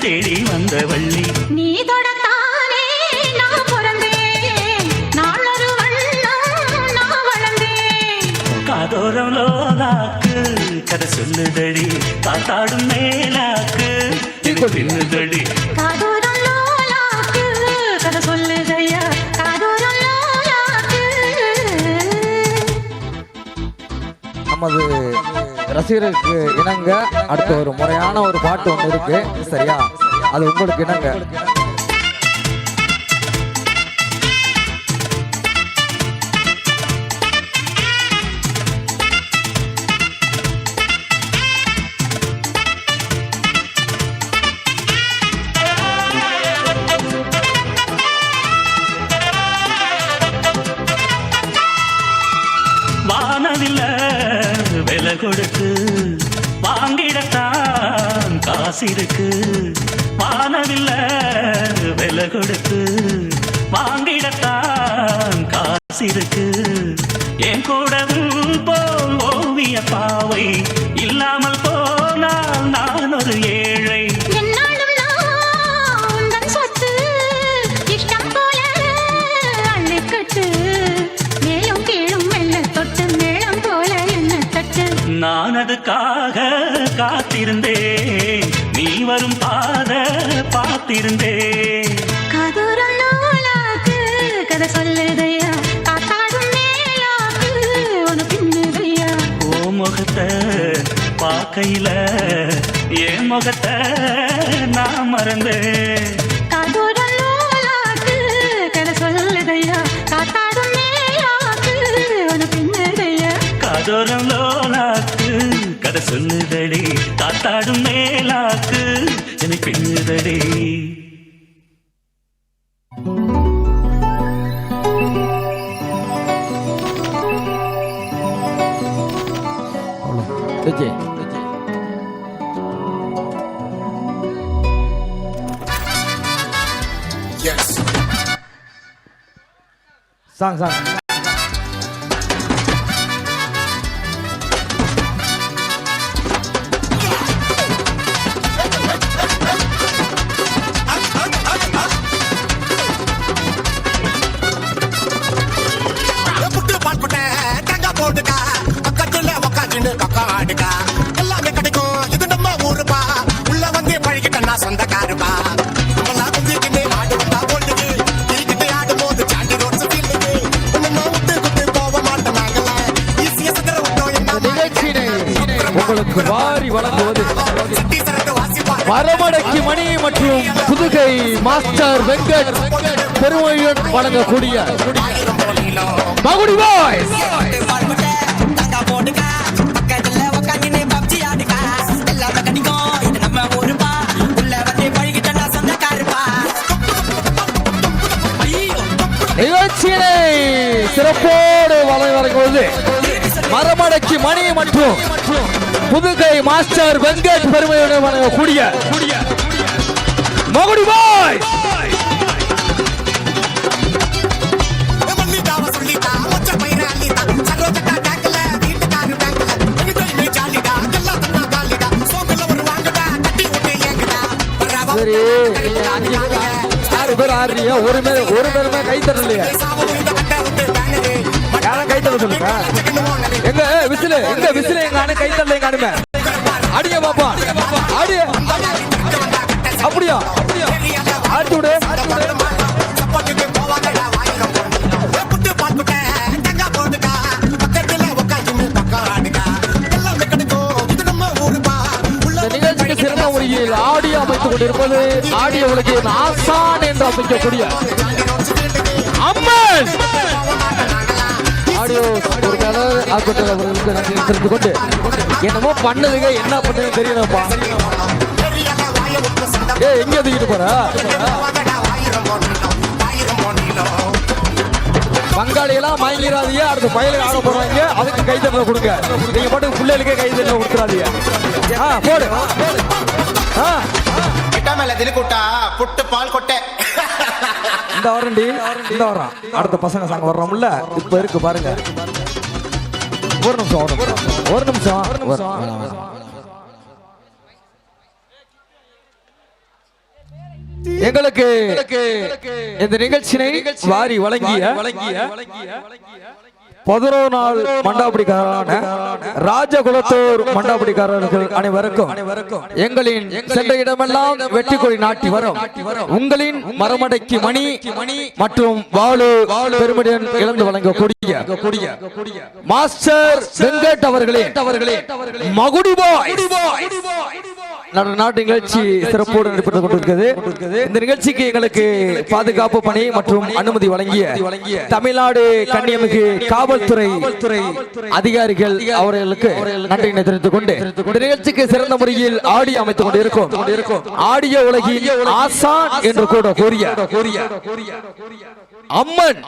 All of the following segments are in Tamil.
தேடி வந்த வள்ளி நீ தொடத்தானே நான் பிறந்தேன் நாளொரு வண்ணம் நான் வளர்ந்தேன் காதோரம் லோலாக்கு கதை சொல்லுதடி காத்தாடும் மேலாக்கு பின்னுதடி காதோரம் லோலாக்கு கதை சொல்லுதையா காதோரம் லோலாக்கு நமது ரசிகருக்கு இணங்க அடுத்த ஒரு முறையான ஒரு பாட்டு ஒன்று இருக்கு சரியா அது உங்களுக்கு இணங்க வானவில்ல விலை கொடுத்து வாங்கிடத்தான் காசு இருக்கு வானவில்ல விலை கொடுத்து வாங்கிடத்தான் காசு இருக்கு என் கூடவும் போல் ஓவிய பாவை இல்லாமல் போனால் நான் ஒரு ஏழை என்னாலும் நான் உந்தன் சொத்து இஷ்டம் போல அள்ளிக்கட்டு மேலும் கீழும் மெல்ல தொட்டு மேளம் போல என்ன தட்டு நான் அதுக்காக காத்திருந்தேன் நீ வரும் பாத பார்த்திருந்தேன் காதோரம் லோலாக்கு கதை சொல்லுதையா காத்தாடும் மேலாக்கு உன பின்னுதையா ஓ முகத்தை பார்க்கையில என் முகத்தை நான் மறந்தேன் காதோரம் லோலாக்கு கதை சொல்லுதையா காத்தாடும் மேலாக்கு உன பின்னுதையா காதோரம் லோலாக்கு கதை சொல்லுதடி காத்தாடும் மேலாக்கு என்னை பின்னுதடி விஜய் சாங் சாங் எல்லாமே கிடைக்கும் இது நம்ம ஊருப்பா உள்ள வந்து பழகிட்டா சொந்தக்காருப்பா ஆடு வந்தா போல்டுக்கு கிரிக்கெட் ஆடும் போது சாண்டி ரோட்ஸ் ஃபீல்டுக்கு விட்டு விட்டு போக மாட்டோம் நாங்கள ஈஸியா சதுர விட்டோம் என்ன உங்களுக்கு வாரி வழங்குவது மரமடக்கி மணி மற்றும் புதுகை மாஸ்டர் வெங்கட் பெருமையுடன் வழங்கக்கூடிய மகுடி பாய்ஸ் நிகழ்ச்சியினை சிறப்போடு வழங்குவது மரமடக்கி மணி மற்றும் புதுகை மாஸ்டர் வெங்கட் பெருமையுடன் வழங்கக்கூடிய மகுடி பாய்ஸ் சரி 6 பேர் ஆடுறீங்க ஒரு பேருமே கை தரலையா யாரும் கை தர சொல்லுங்க எங்க விசில எங்க அண்ணன் கை தரல எங்க அனுமே அடிய பாப்பா அடிய அப்படியா ஆட்டு விடு நிகழ்ச்சிக்கு சிறந்த முறையில் ஆடியோ அமைத்துக் கொண்டிருப்பது ஆடியோ உலகின் ஆசான் என்று அமைக்கக்கூடிய அம்மன் ஆடியோ ஒரு கலர் ஆக்கத்தில் அவர்களுக்கு நன்றி தெரிந்து கொண்டு என்னமோ பண்ணதுங்க என்ன பண்ணதுன்னு தெரியலப்பா எங்க தூக்கிட்டு போற பங்காளியெல்லாம் மயங்கிறாதீங்க அடுத்த பயலுக்கு ஆட போறாங்க அதுக்கு கைத்தட்டல கொடுங்க நீங்க பாட்டு பிள்ளைகளுக்கே கைத்தட்டல கொடுத்துறாதீங்க போடு மேல திலுக்குட்டா புட்டு பால் கொட்டை இந்த வரண்டி இந்த வரோம் அடுத்த பசங்க சாங்க வர்றோம்ல இப்ப இருக்கு பாருங்க ஒரு நிமிஷம் எங்களுக்கு இந்த நிகழ்ச்சியை வாரி வழங்கிய 11 நாள் மண்டாபடிக்காரரான ராஜகுலத்தூர் மண்டாபடிக்காரர்கள் அனைவருக்கும் எங்களின் சென்ற இடமெல்லாம் வெற்றி கொடி நாட்டி வரும் உங்களின் மரமடைக்கு மணி மற்றும் வாழு பெருமையுடன் இழந்து வழங்கக்கூடிய மாஸ்டர் வெங்கட் அவர்களே மகுடி பாய் நாட்டு நிகழ்ச்சி சிறப்போடு நடைபெற்றுக் கொண்டிருக்கிறது. இந்த நிகழ்ச்சிக்கு எங்களுக்கு பாதுகாப்பு பணி மற்றும் அனுமதி வழங்கிய தமிழ்நாடு கண்ணியமிகு காவல்துறை அதிகாரிகள் அவர்களுக்கு நன்றியினை தெரிவித்துக் கொண்டு இந்த நிகழ்ச்சிக்கு சிறந்த முறையில் ஆடியோ அமைத்துக் கொண்டிருக்கும் ஆடியோ உலகில் ஆசான் என்று கூட கூறிய அம்மன்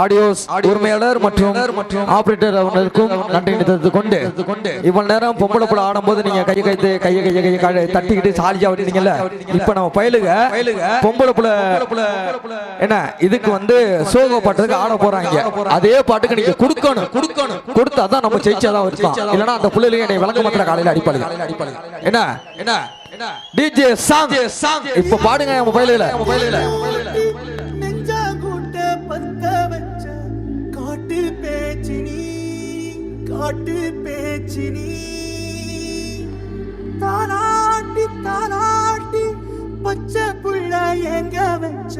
ஆடியோஸ் உரிமையாளர் மற்றும் ஆபரேட்டர் அவர்களுக்கும் நன்றியினை தெரிவித்துக் கொண்டு இவ்வளவு நேரம் பொம்பளை புல ஆடும்போது நீங்க கையை தட்டிக்கிட்டு சாலியா விட்டீங்கல்ல, இப்ப நம்ம பயலுக பொம்பளை புல என்ன இதுக்கு சோக பாட்டுக்கு ஆட போறாங்க. அதே பாட்டுக்கு நீங்க கொடுக்கணும் கொடுத்தாதான் நம்ம ஜெயிச்சாதான் இருக்கும். இல்லைன்னா அந்த புள்ளையில என்னை விளக்க மாத்திர காலையில அடிப்பாளி என்ன டிஜே சாங் இப்ப பாடுங்க நம்ம பயலுல காட்டு பேச்சினி தானாட்டி பச்சை புள்ள எங்க வச்ச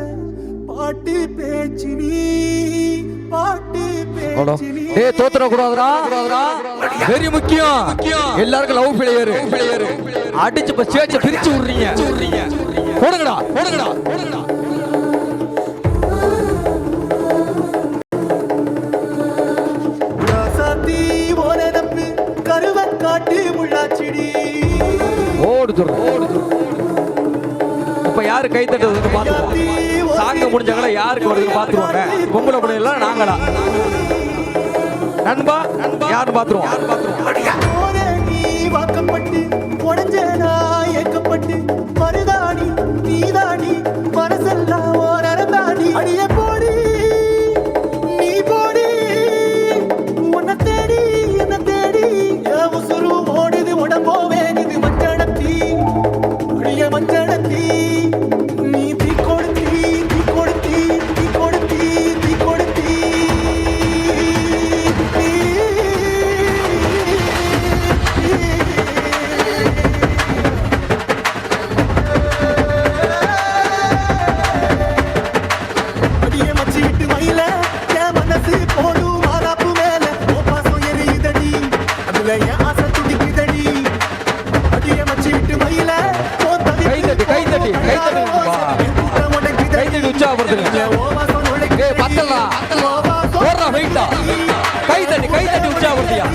பாட்டு பேச்சினி தோத்துற கூடாதுடா, வெரி முக்கியம். எல்லாருக்கும் லவ் பிளேயர் அடிச்சு சேச்ச பிரிச்சு விடுறீங்க. போடுங்கடா காட்டு முள்ளாச்சிடி ஓடு. இப்ப யாரு கை தட்டுறது பாத்துருவோம். சாங்க முடிஞ்சாங்களா யாருக்கு வருது பாத்துருவாங்க. பொம்பளை பிள்ளை எல்லாம் நாங்களா நண்பா யாரு பாத்துருவோம். நீ வாக்கப்பட்டு உடஞ்சனா ஏக்கப்பட்டு மருதாணி நீதாணி மனசெல்லாம் ஓரந்தாடி அடிய போடி நீ போடி உன்னை தேடி என்ன தேடி உசுரு ஓடுது உடம்போ வேணுது மஞ்சளத்தி அடிய மஞ்சளத்தி நீ தீ கொடுத்தி கை தட்டி உற்சாகப்படுத்தியா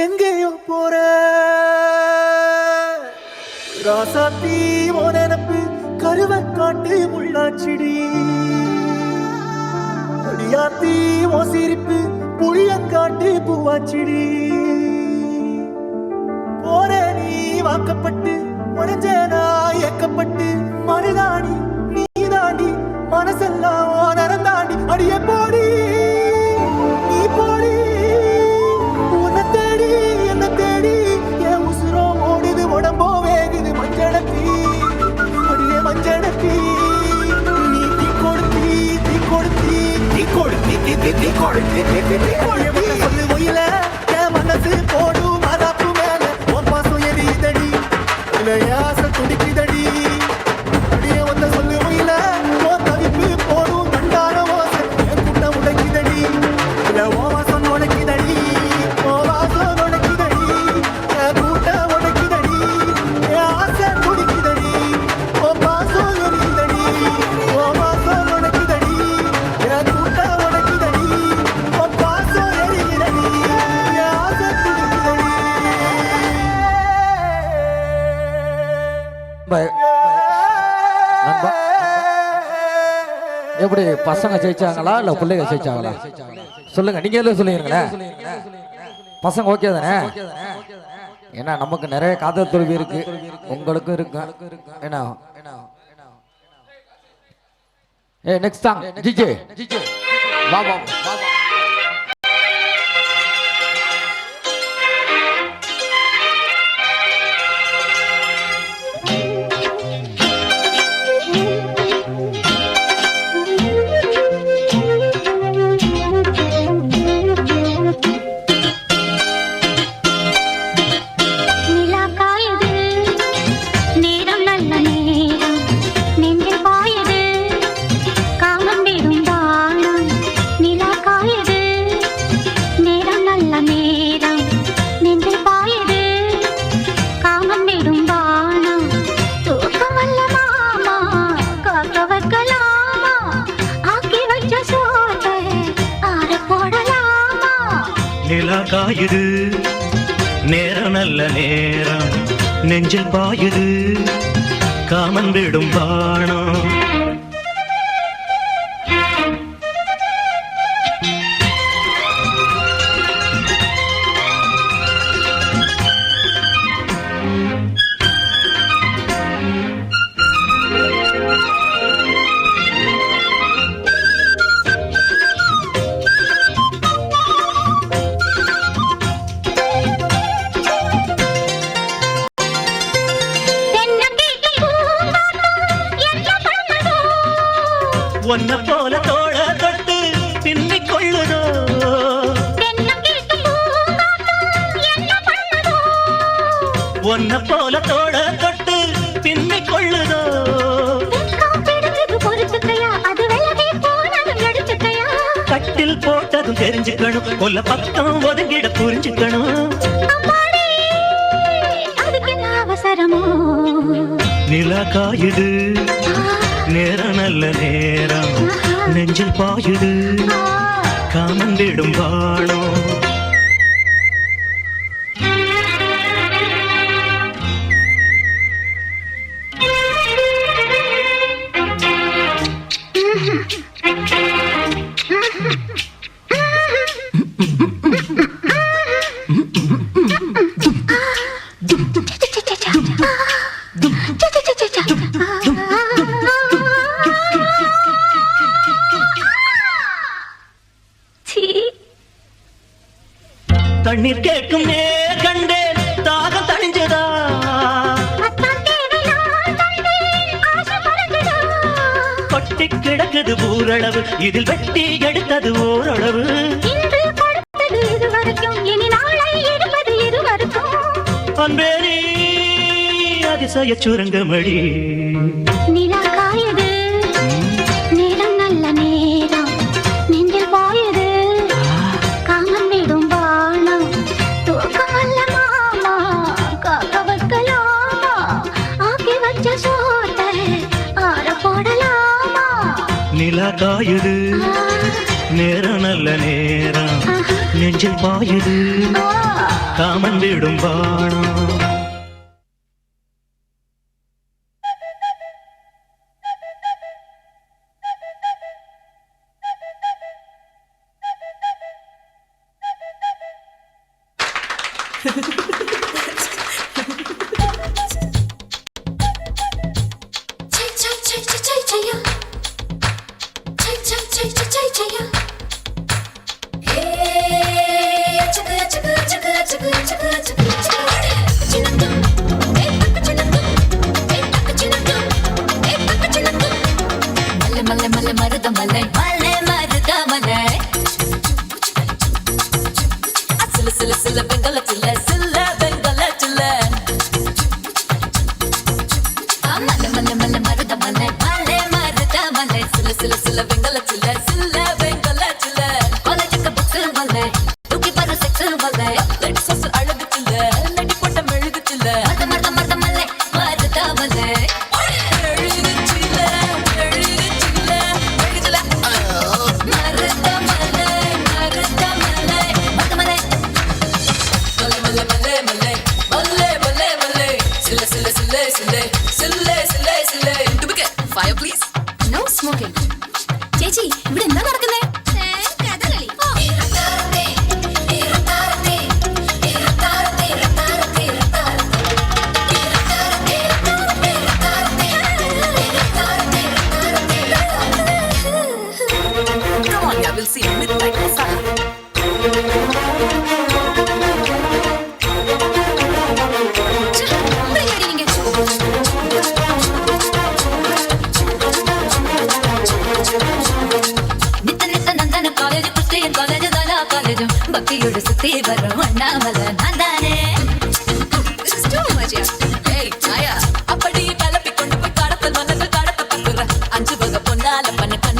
எங்கேயோ போற ராசாத்தி ஓனப்பு கருவக்காட்டு முள்ளாச்சிடி அடியாத்தி ஓ சிரிப்பு புளியங்காட்டு பூவாச்சிடி போற நீ வாக்கப்பட்டு உடஞ்சனா ஏக்கப்பட்டு மருதாணி நீதாண்டி மனசெல்லாம் ஓனரந்தாண்டி அடிய போடி நீ போடி உன்னை தேடி என்ன தேடி என் உசுரோ ஓடுது உடம்போ வேகுது மஞ்சளத்தி அடிய மஞ்சளத்தி சொல்லு ஒயில என் மனசு போடும் மதாப்பு மேல உன் பாசம் எரியுதடி ஆசை துடிக்குதடி அடியே வந்த சொல்லு ஒயில உன் தவிப்பு போடும் தண்டான ஓசை என் கூட்டம் உடைக்குதடி ஓ வாசம் உடைக்குதடி ஓ வாசம் உடைக்குதடி என் கூட்டம் உடைக்குதடி என் ஆசை துடிக்குதடி ஓ பாசம் எரியுதடி ஓ வாசம் உடைக்குதடி என் கூட்டம் உடைக்குதடி ஓ பாசம் எரியுதடி என் ஆசை துடிக்குதடி நண்பா எப்படி பசங்க ஜெயிச்சாங்களா இல்ல பிள்ளைங்க ஜெயிச்சாங்களா சொல்லுங்க நீங்க எல்லாம் சொல்லுங்களேன் பசங்க ஓகே தானே ஏன்னா நமக்கு நிறைய காதல் தோல்வி இருக்கு உங்களுக்கும் இருக்கு என்ன நெக்ஸ்ட் சாங் ஜிஜே வா வா வா நிலா காயுது நேரம் நல்ல நேரம் நெஞ்சில் பாயுது காமம் விடும் தானம் நிலா காயுது நேரம் நல்ல நேரம் நெஞ்சில் பாயுது காமம் விடும் தானம் தூக்கம் அல்ல மாமா காக்க வைக்கலாமா ஆக்கி வச்ச சோத்தை ஆற போடலாமா நிலா காயுது நேரம் நல்ல நேரம் நெஞ்சில் பாயுது காமன் விடும் பாணம் தென்னங்கீட்டு பூங்காற்று என்ன பண்ணுதோ ஒன்ன போல தோழ தொட்டு பின்னிக் கொள்ளுதோ தென்னங்கீட்டு பூங்காற்று என்ன பண்ணுதோ ஒன்ன போல தோழ தொட்டு பின்னிக் கொள்ளுதோ வெட்கம் பிடிச்சது பொறுத்துக்கையா அது விலகி போனதும் எடுத்துக்கையா கட்டில் போட்டதும் தெரிஞ்சுக்கணும் கொல்ல பக்கம் ஒதுங்கிட புரிஞ்சுக்கணும் அம்மாடி அதுக்கு என்ன அவசரமோ நிலா காயுது நேரம் நல்ல நேரம் நெஞ்சில் பாயுது காமன் விடும் பாணம் தண்ணீர் கேட்கும் நேர் கண்டேன் தாகம் தணிஞ்சதா கொட்டி கிடக்குது ஊரளவு இதில் வெட்டி எடுத்தது ஓரளவு அன்பேரி அதிசய சுரங்கமடி நிலா காயுது நேரம் நல்ல நேரம் நெஞ்சில் பாயுது காமம் விடும் பாணம் தூக்கம் அல்ல மாமா காக்க வைக்கலாமா ஆக்கி வச்ச சோத்தை ஆற போடலாமா நிலா காயுது நேரம் நல்ல நேரம் நெஞ்சில் பாயுது காமன் விடும் பாணம் மல்ல மல்ல மருத மல்லை மல்லை மருத மல்லை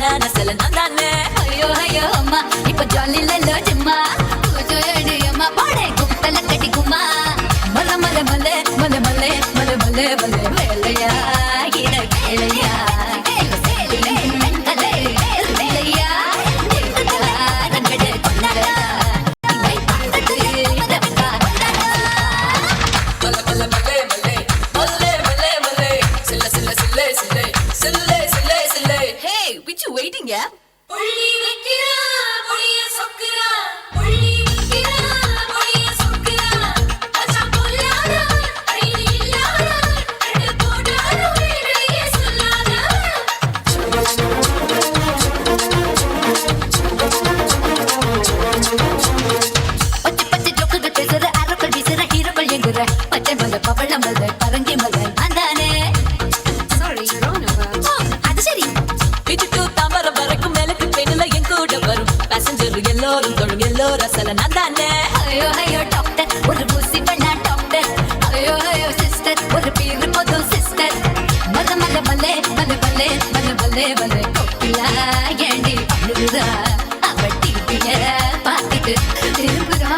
கல்யாண சில நான் தானே. ஐயோ ஐயோ அம்மா இப்ப ஜாலி லல்லோ ஜம்மா அம்மா பாடே கும்பல கட்டி கும்மா மல்ல மல்ல மல்ல மல்ல மல்ல மல்ல மல்ல மல்ல வேலையா இட வேலையா சேலே கலே வேலையா தேவதா ரங்கடே கொண்டாடா இவை பார்த்தது மதவா கொண்டாடா மல்ல மல்ல மல்ல மல்ல மல்ல மல்ல மல்ல சில்ல சில்ல சில்ல சில்ல சில்ல சில்ல சில்ல ஹே which you waiting yeah புள்ளி வைக்கிறா புளிய சொக்குறா புள்ளி வைக்கிறா புளிய சொக்குறா அச்சா பொல்லாதா அழிவு இல்லாதா அட போடாத உயிரையே சொல்லாதா பச்சை பச்சை ஜோக்குகள் பேசுற ஆரோக்கள் வீசுற ஹீரோக்கள் எங்குற பச்சை மலை பவள மலை பரங்கி மலை அந்தானே சாரி அது சரி வீட்டுக்கு தாமரை வரைக்கும் மேலுக்கு பெண்ணில என் கூட வரும் பேசஞ்சர் எல்லோரும் தொழும் எல்லோரும் அசல நான் தானே. ஐயோ ஐயோ டாக்டர் ஒரு ஊசி பண்ணா டாக்டர் ஐயோ ஐயோ சிஸ்டர் ஒரு பேரு போதும் சிஸ்டர் மல்ல மல்ல மல்லே மல்ல மல்லே மல்ல மல்லே மல்லே கொப்பிலா ஏண்டி அழுகுறா அவ டிவிய பார்த்துட்டு திரும்புறா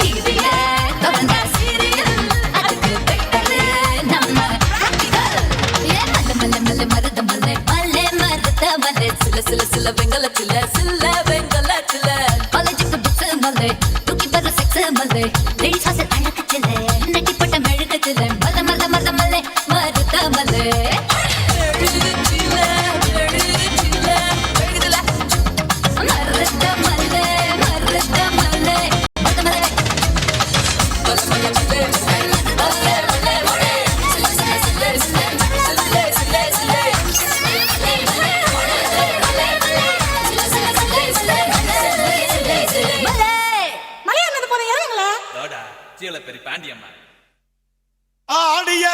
டிவிய தொடர்ந்தா சீரியல் அதுக்கு பெட்டரு நம்ம மல்ல மல்ல மல்ல மருத மல்ல மல்ல மருத மல்ல சில சில சில வெங்கலத்தில சில வெங்கலத்தில காலேஜுக்கு புக்ஸ் மல்ல தூக்கி வர செக்ஸ் மல்ல லேடிஸ் ஹாஸ்டல் அழகத்தில நட்டி போட்ட மெழுகத்தில மல்ல மல்ல மல்ல மல்ல மருத மல்ல ஆடிய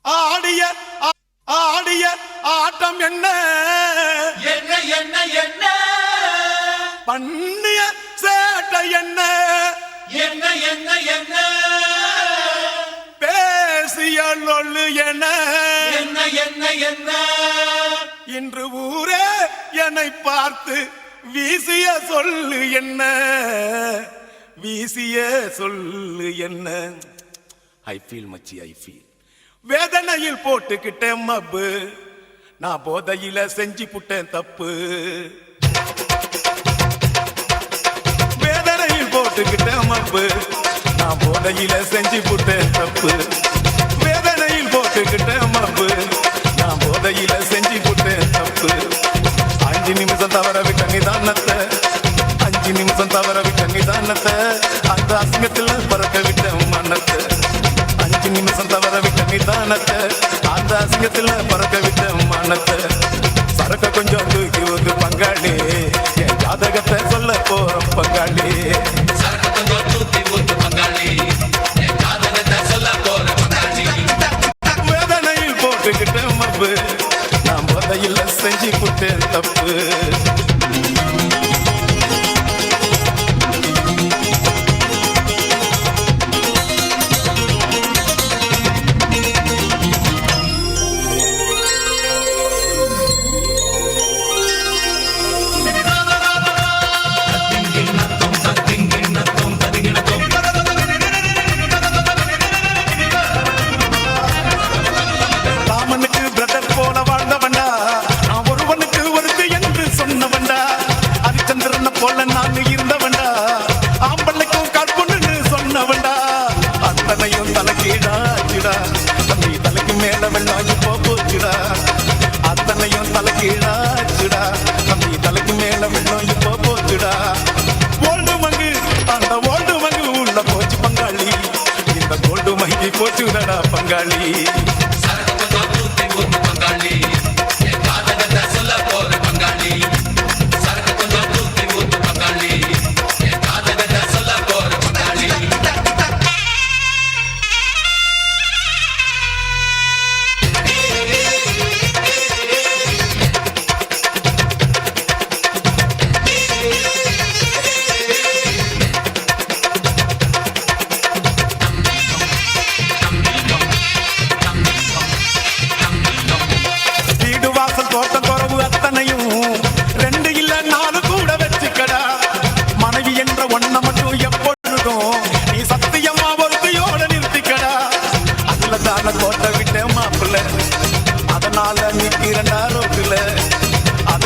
ஆடிய ஆடிய ஆட்டம் என்ன என்ன என்ன என்ன பண்ணிய சேட்டை என்ன என்ன என்ன என்ன பேசிய லொல்லு என்ன என்ன என்ன என்ன இன்று ஊரே என்னை பார்த்து வீசிய சொல்லு என்ன வீசிய சொல்லு என்ன ஐ ஃபீல் மச்சி ஐ ஃபீல் வேதனையில் போட்டுக்கிட்டேன் மப்பு நான் போதையில செஞ்சு புட்டேன் தப்பு வேதனையில் போட்டுக்கிட்டேன் மப்பு நான் போதையில செஞ்சு புட்டேன் தப்பு வேதனையில் போட்டுக்கிட்டேன் மப்பு நான் போதையில செஞ்சு புட்டேன் தப்பு 5 நிமிஷம் தவற விட்ட நிதானத்தை 5 நிமிஷம் தவற விட்ட நிதானத்தை அந்த அசிங்கத்தில் பறக்க விட்ட மனத்தை 5 நிமிஷம் தவற விட்ட நிதானத்தை அந்த அசிங்கத்தில் பறக்க விட்ட மனத்தை சரக்க கொஞ்சம் தூக்கி வந்து பங்காளி என் ஜாதகத்தை சொல்ல போறோம் பங்காளி வேதனையில் போட்டுக்கிட்ட மப்பு நான் போதையில் செஞ்சு புட்டேன் தப்பு ராமனுக்கு பிரதர் போல வாழ்ந்தவன்டா நான் ஒருவனுக்கு ஒருத்தி என்று சொன்னவன்டா ஹரிச்சந்திரனை போல நான் இருந்தவன்டா ஆம்பளைக்கும் கற்புன்னு சொன்னவன்டா அத்தனையும் தலைக்கீழாச்சுடா தம்பி தலைக்கு மேல வெள்ளாங்கி போச்சுடா அத்தனையும் தலைக்கீழாச்சுடா தம்பி தலைக்கு மேல வெள்ளாங்கி போச்சுடா ஓல்டு மங்கு அந்த ஓல்டு மங்கு உள்ள போச்சு பங்காளி இந்த கோல்டு மங்கி போச்சுடா பங்காளி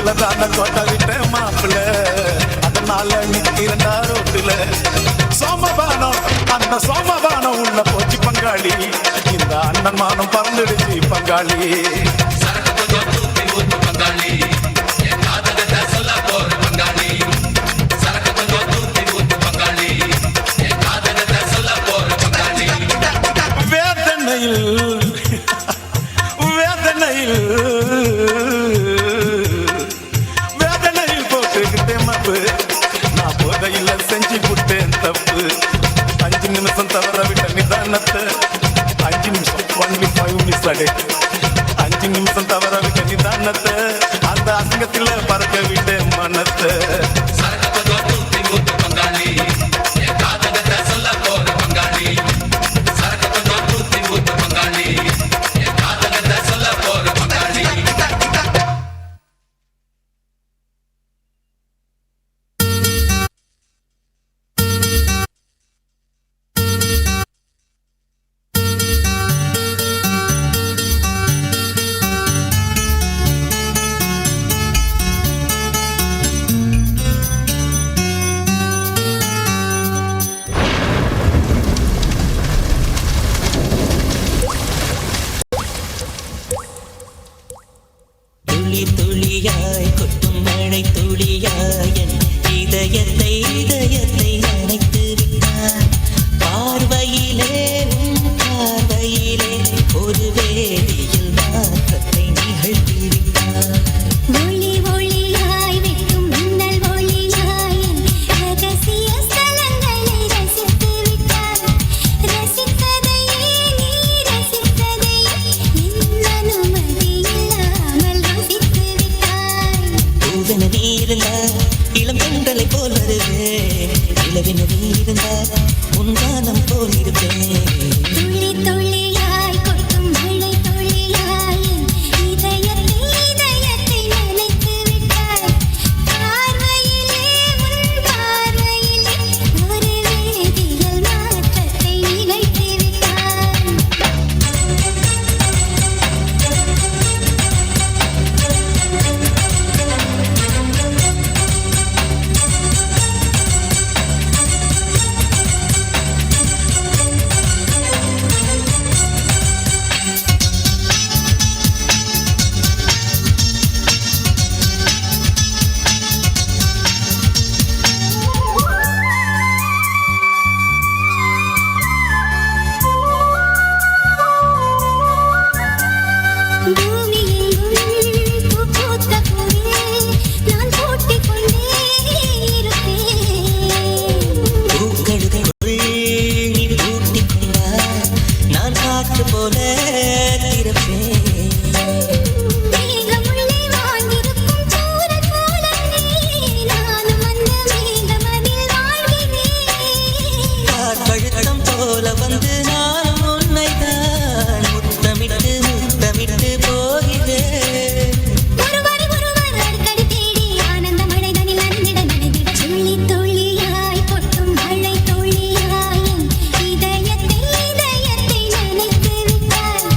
மாப்பிள்ள தான கொட்ட விட்ட மாப்பிள்ள அதனால நிக்கிறண்டா ரோட்டுல சோமபானம் அந்த சோமபானம் உள்ள போச்சு பங்காளி இந்த அண்ணன் மானம் பறந்துடுச்சு பங்காளி வேதனையில் போட்டுக்கிட்டேன் மப்பு நான் போதையில் செஞ்சு விட்டேன் தப்பு 5 நிமிஷம் தவற விட்ட நிதானத்தை 5 நிமிஷம் ஒன்லி 5 மினிட்ஸ் அடே 5 நிமிஷம் தவற விட்ட நிதானத்தை அந்த அசிங்கத்தில் பறக்க விட்டேன் மனத்தை துளியாய் கொட்டும் மழை துளியாய் என் இதயத்தை நனைத்து விட்டார் பார்வையிலே உன் பார்வையிலே ஒரு வேதியில் மாற்றத்தை நிகழ்த்தி விட்டார் ஒளி ஒளியாய் வெட்டும் மின்னல் ஒளியாய் ரகசிய ஸ்தலங்களை ரசித்து விட்டார் ரசித்ததையே நீ ரசித்ததையே என் அனுமதி இல்லாமல் ரசித்து விட்டாய் பூவென நீருந்த இளம் பெண்களை போல் வருவே இளவென நீருந்த உன் கானம் போல் இருப்பேன் துளி துளியாய் கொட்டும் மழை துளியாய் இதயத்தை நனைத்து விட்டாய் பார்வையிலே உன் பார்வையிலே ஒரு வேதியியல் மாற்றத்தை நிகழ்த்தி விட்டாய் பூமியெங்கும் பூ பூத்த பூவே நான் பூட்டிக் கொண்டே இருப்பேன் பூக்களுக்குள் நீ பூட்டிக் கொண்டார் நான் காற்று போல திறப்பேன் மேகமுள்ளே வாழ்ந்திருக்கும் சூரன் போலவே நானும் அந்த மேகமதில் வாழ்கிறேன் காற்பழுத்தம் போல வந்து நான் உன்னை தான் முத்தமிட்டு போகிறேன் ஒருவர் அடிக்கடி தேடி ஆனந்த மழைதனில் நனைந்திட துளி துளியாய் கொட்டும் மழை துளியாய் இதயத்தை நனைத்து விட்டாய்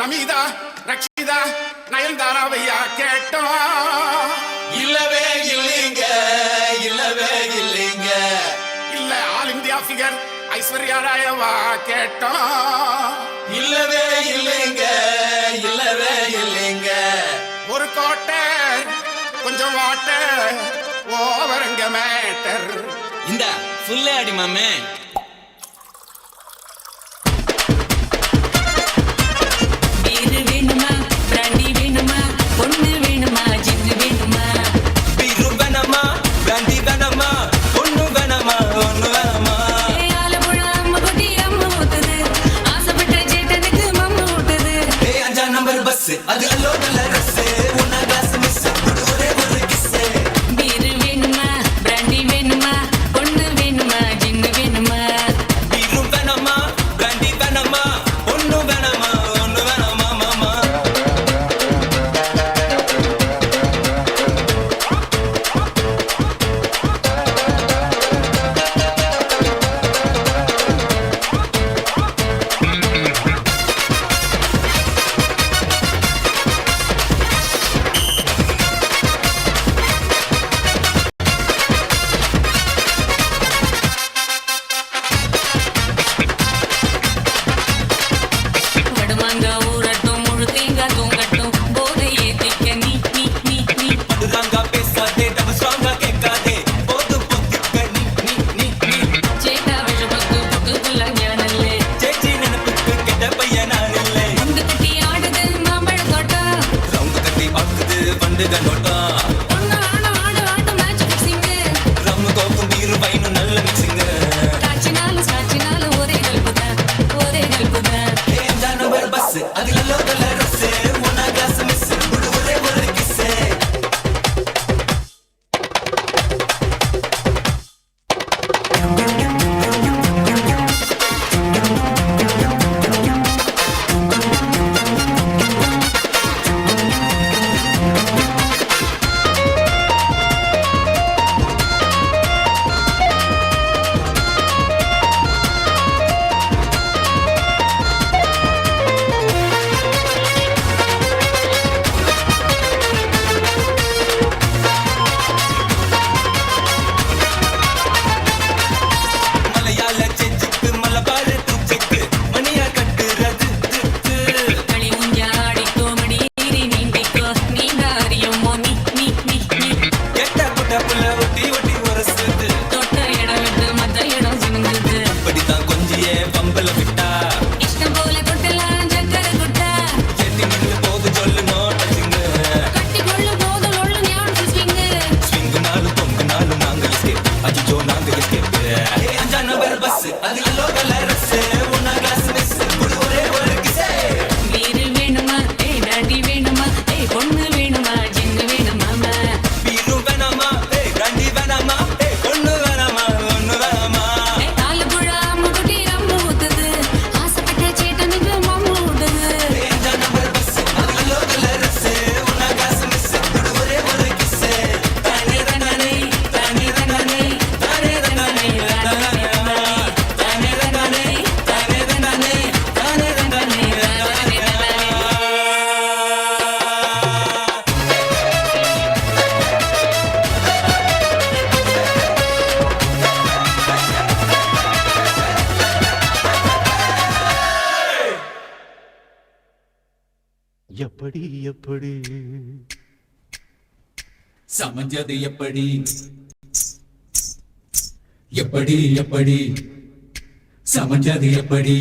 நமீதா ரக்ஷிதா நயன்தாராவையா கேட்டோம். இல்லவே இல்லைங்க, இல்லவே இல்லைங்க. இல்ல ஆல் இந்தியா ஃபிகர் ஐஸ்வர்யா ராயவா கேட்டோம். இல்லவே இல்லைங்க, இல்லவே இல்லைங்க. ஒரு கோட்டை கொஞ்சம் வாட்டர் ஓவரங்க மேட்டர். இந்த ஃபுல்லே அடி மாமே. பீரு வேணுமா, பிராண்டி வேணுமா, பொண்ணு வேணுமா, ஜின்னு வேணுமா? பீரு வேணாமா, பிராண்டி வேணாமா, ஒண்ணு வேணாமா, ஒண்ணு வேணாமா. ஏய் ஆலப்புழா அம்மா கொட்டி அம்மா ஊத்துது, ஆசைப்பட்ட சேட்டனுக்கு மம்மு ஊட்டுது. ஏய் 5 நம்பர் பஸ் அது அல்லோ நல்ல ரஸ், உன்ன கிளாஸ் மிஸ் ஒரே ஒரு கிஸ். பீரு வேணுமா, பிராண்டி வேணுமா, பொண்ணு வேணுமா, ஜின்னு வேணுமா? பீரு வேணாமா, பிராண்டி வேணாமா, ஒண்ணு வேணாமா, ஒண்ணு வேணாமா மாமா. வடுமாங்க ஊரட்டும், முழு தேங்காய் தூங்கட்டும், போதை ஏத்திக்க நீ நீ நீ நீ. அதுதாங்க பேசாதே, டபுள் ஸ்ட்ராங்கா கேட்காதே, போது பொத்திக்க நீ நீ நீ நீ. சேட்டா விஷமக்கு புத்துக்குள்ள ஞானல்லே, சேச்சி நினைப்புக்கு கெட்ட பையன் நான் இல்லை. உங்க கட்டி ஆடுது மாம்பழ தோட்டா, ரவுண்டு கட்டி பாக்குது வண்டுக நோட்டா. பொண்ணு ஆடும் ஆடு ஆட்டம் மேட்ச் ஃபிக்ஸிங்கு, ரம்மு கோக்கும் பீரு வைனும் நல்ல மிக்சிங்கு. காய்ச்சினாலும் சாய்ச்சினாலும் ஒரே கல்புதான், ஒரே கல்புதான். ஏய் 5 நம்பர் பஸ் அது அல்லோ நல்ல ரஸ், உன்ன கிளாஸ் மிஸ் ஒரே ஒரு கிஸ். மலையாள செஞ்சுக்கு மலபாரு தூச்சுக்கு மணியா கட்டுறது களி ஊஞ்சாடிக்கோ மடியேறி நீந்திக்கோ, நீங்க அறியுமோ நீ நீ நீ நீ. எட்ட புட்ட புள்ள ஒட்டி ஒட்டி உரசுது. தொட்ட இடம் விட்டு மத்த இடம் சினுங்குது, அப்படித்தான் கொஞ்சியே பம்பல விட்டா. இஷ்டம் போல தொட்டலாம் சக்கரை குட்டா. எட்டி நின்னு போது சொல்லு நோட்டச்சுங்க. கட்டிக்கொள்ளு போது ஒள்ளு ஞாபகம் ஸ்விங்கு, ஸ்விங்கு நாளும் தொங்கு நாளும் நாங்க எஸ்கேப், அஜிஜோ நாங்க எஸ்கேப். ஏய் 5 நம்பர் பஸ் அது அல்லோ நல்ல ரஸ், உன்ன கிளாஸ் மிஸ் ஒரே ஒரு கிஸ். பீரு வேணுமா, ஏய் பிராண்டி வேணுமா, ஏய் பொண்ணு வேணுமா, ஜின்னு வேணுமாமா? பீரு வேணாமா, ஏய் பிராண்டி வேணாமா, ஏய் ஒண்ணு வேணாமா, ஒண்ணு வேணாமா. ஏய் ஆலப்புழா அம்மா கொட்டி அம்மா ஊத்துது, ஆசைப்பட்ட சேட்டனுக்கு மம்மு ஊட்டுது. ஏய் 5 நம்பர் பஸ் அது அல்லோ நல்ல ரஸ், உன்ன கிளாஸ் மிஸ் ஒரே ஒரு கிஸ். தானே தானே தானே தானே தானே தானே தானே தானே தானே தானே தானே தானே தானே தானே தானே. எப்படி எப்படி சமஞ்சது எப்படி எப்படி எப்படி சமஞ்சது எப்படி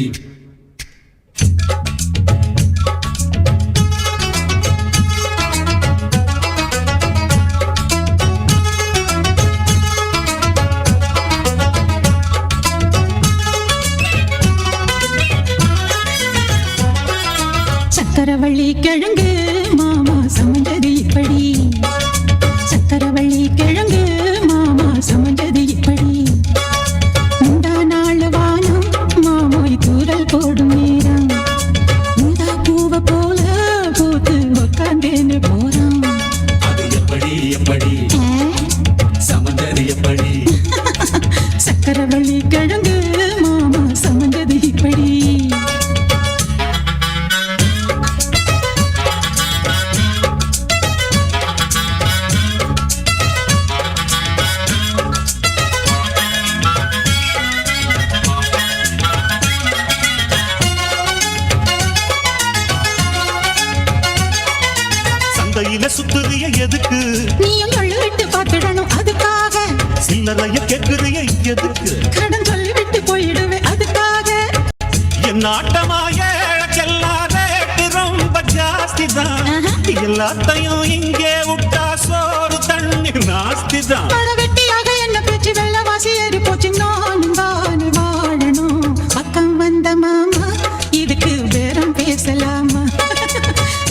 சக்கரவள்ளி கிழங்கு மாமா சமஞ்சது இப்படி, சக்கரவள்ளி கிழங்கு மாமா சமஞ்சது இப்படி. முந்தா நாள் வானம் மாமோய் தூரல் போடும் நேரம், முந்தா பூவ போல பூத்து உக்காந்தேன்னு போறான். அது எப்படி எப்படி சமஞ்சது எப்படி சக்கரவள்ளி கிழங்கு மாமா சமஞ்சது இப்படி. எதுக்கு நீயும் சொல்லி விட்டு பார்த்துடணும் அதுக்காக சில்லறைய கேக்குறிய எதுக்கு கடன் சொல்லி விட்டு போயிடுவேன் அதுக்காக என் ஆட்டமாய செல்லாதேட்டு ரொம்ப ஜாஸ்தி தான் எல்லாத்தையும் இங்கே விட்டா சோறு தண்ணி நாஸ்தி தான் வெட்டியாக என்ன பேச்சு வெள்ளவாசி ஏறி போச்சு நானும் தானே வாழணும் பக்கம் வந்த மாமா இதுக்கு பேரம் பேசலாமா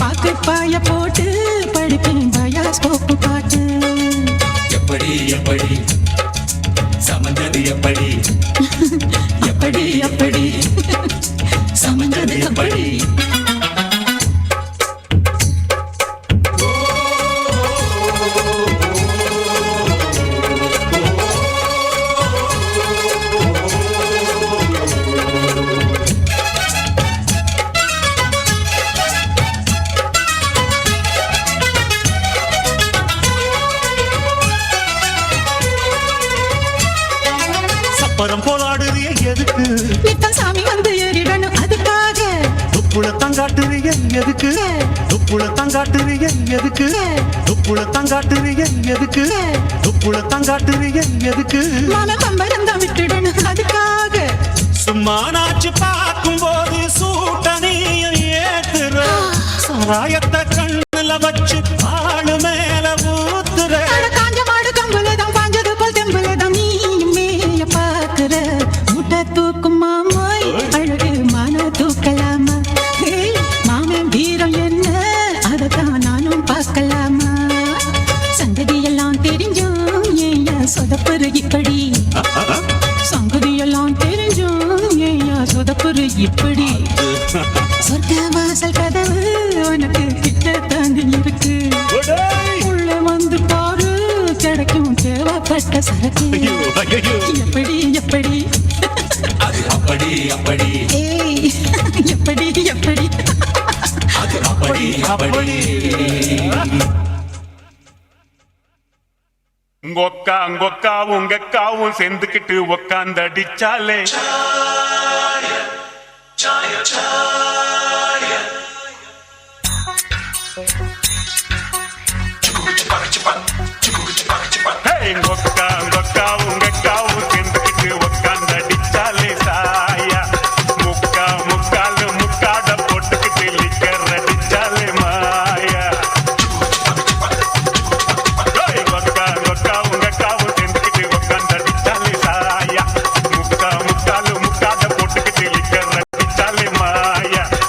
பாக்கு பாய போட்டு படிப்பேன் பயாஸ்கோப்பு பாட்டு எப்படி எப்படி சமந்தது எப்படி எப்படி எப்படி சமந்தது எப்படி சப்பரம் போலாடுறிய எதுக்கு நித்தம் சாமி வந்து ஏறிடணும் அதுக்காக துப்புள தங்காட்டுறிய எதுக்கு துப்புள தங்காட்டுறிய எதுக்கு துப்புள தங்காட்டுறிய எதுக்கு துப்புள தங்காட்டுறிய எதுக்கு மன கம்பரந்தா விட்டுடணும் அதுக்காக சும்மா நாச்சு பார்க்கும் போது சூட்டனையும் ஏத்துற சாராயத்தை கண்ணுல வச்சு ஆளு மேல ஊத்துற அட காஞ்ச மாடு கம்புலதான் பாஞ்சது போல் தெம்புலதான் நீயும் மேய பாக்குற முட்டை தூக்கும் மாமாய் அழகு மான தூக்கலாமா ஏய், மாமன் வீரம் என்ன அதத்தான் நானும் பார்க்கலாமா சங்கதி எல்லாம் தெரிஞ்சும் ஏன் சொதப்புற இப்படி சங்கதி எல்லாம் தெரிஞ்சும் ஏன் சொதப்புற இப்படி சொர்க்க வாசல் கதவு உனக்கு கிட்ட தாண்டி இருக்கு உள்ள வந்து பாரு கிடைக்கும் தேவைப்பட்ட சரக்கு எப்படி எப்படி அது அப்படி அப்படி ஏய் எப்படி எப்படி அது அப்படி அப்படி உங்க அக்காவும் சேர்ந்துக்கிட்டு உக்காந்தடிச்சாலே உங்க அக்காவும் சேர்ந்துக்கிட்டு உக்காந்தடிச்சாலே சாயா முக்காட போட்டுக்கிட்டு லிக்கர் அடிச்சாலே மாயா உங்க அக்காவும் சேர்ந்துக்கிட்டு உக்காந்தடிச்சாலே சாயா முக்காட போட்டுக்கிட்டு லிக்கர் அடிச்சாலே மாயா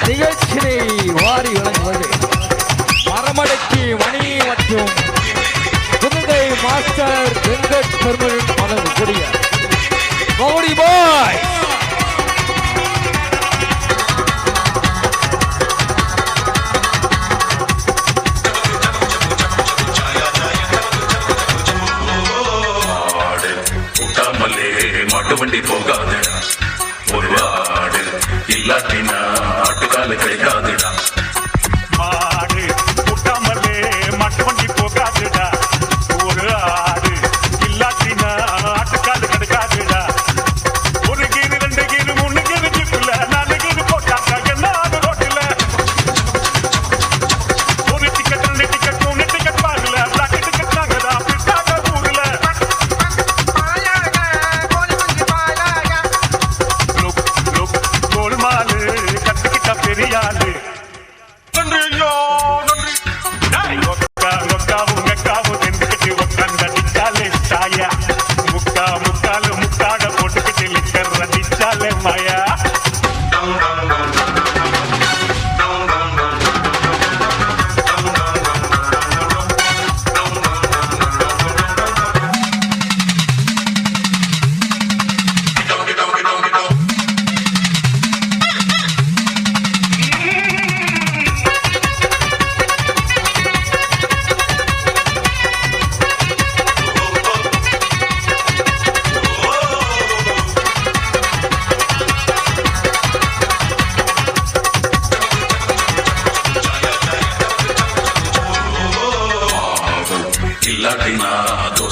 நிகழ்ச்சியை வாரி வழங்குவது மரமடக்கி மணி மற்றும் புதுகை மாஸ்டர் வெங்கட் பெருமளின் மலர் கூடிய கௌரி பாய் மாட்டு வண்டி போகாதுடா ஒரு ஆடு இல்லாட்டினா ஆட்டுக்கால கிடைக்காதுடா மாடு முட்டாமலே மாட்டு வண்டி போகாதுடா ஒரு ஆடு இல்லாட்டினா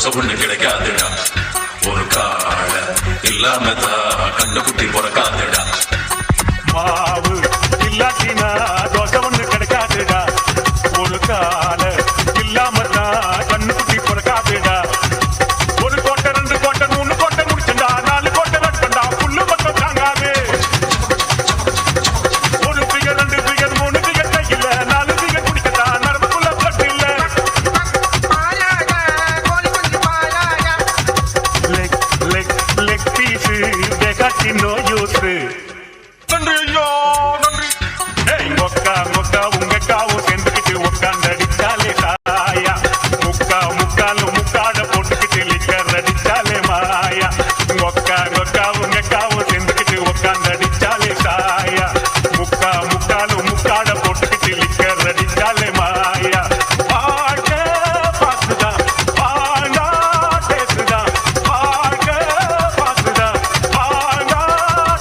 தோசை ஒண்ணு கிடைக்காதுடா ஒரு கால இல்லாம தான் கண்டுகுட்டி பிறக்காதுடா மாவு இல்லாட்டினா தோசை ஒண்ணு கிடைக்காதுடா ஒரு கால இல்லாம தான் கண்ணுக்குட்டி பிறக்காதுடா ஒரு கோட்டை 2 கோட்டை 3 கோட்டை முடிச்சுண்டா 4 கோட்டை நட்டண்டா புல்லு மட்டும் தாங்காது ஒரு பிகர் 2 பிகர் 3 பிகர் கையில 4 பிகர் குடிக்கட்டா நரம்புக்குள்ள பிளட் இல்ல லெக் பீஸ் தேகாட்டி நோ யூஸ் நன்றி ஐயோ நன்றி ஏய் மொக்கா மொக்கா உங்க காவும் சேர்ந்துக்கிட்டு உட்காந்தடிச்சாலே சாயா முக்கா முக்காலும் முக்காட போட்டுக்கிட்டு லிக்கர் அடிச்சாலே மாயா மொக்கா மொக்கா உங்க காவும் சேர்ந்துக்கிட்டு உட்காந்தடிச்சாலே சாயா முக்கா முக்காலும் முக்காட போட்டுக்கிட்டு லிக்கர் அடிச்சாலே மாயா வாழ்க பாசுதான் வாழ்ந்தா பேசுதான் வாழ்க பாசுதான் வாழ்ந்தா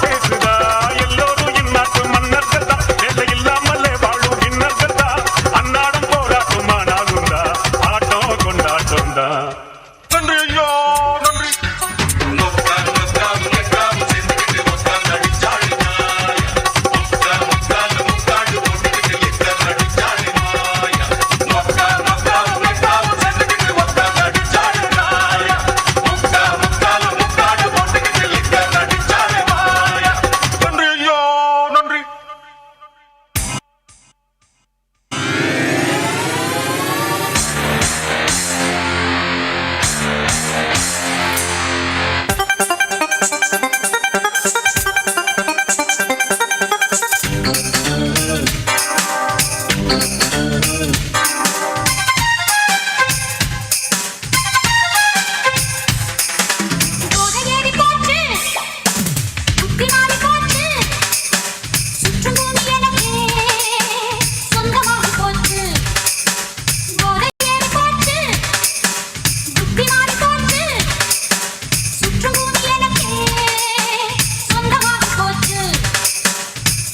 பேசுதான் எல்லோரும் இந்நாட்டு மன்னர்கள் தான் வேலை இல்லாமலே வாழும் இன்னர்கள் தான் அன்னாடம் போராட்டும் ஆனாலும் தான் ஆட்டம் கொண்டாட்டம் தான் நன்றி ஐயோ நன்றி நன்றி ஐயோ நன்றி கோதையேறி போச்சு புத்தி மாறி போச்சு சுற்றும் பூமி எனக்கே சொந்தமாக போச்சு கோதையேறி போச்சு புத்தி மாறி போச்சு சுற்றும் பூமி எனக்கே சொந்தமாக போச்சு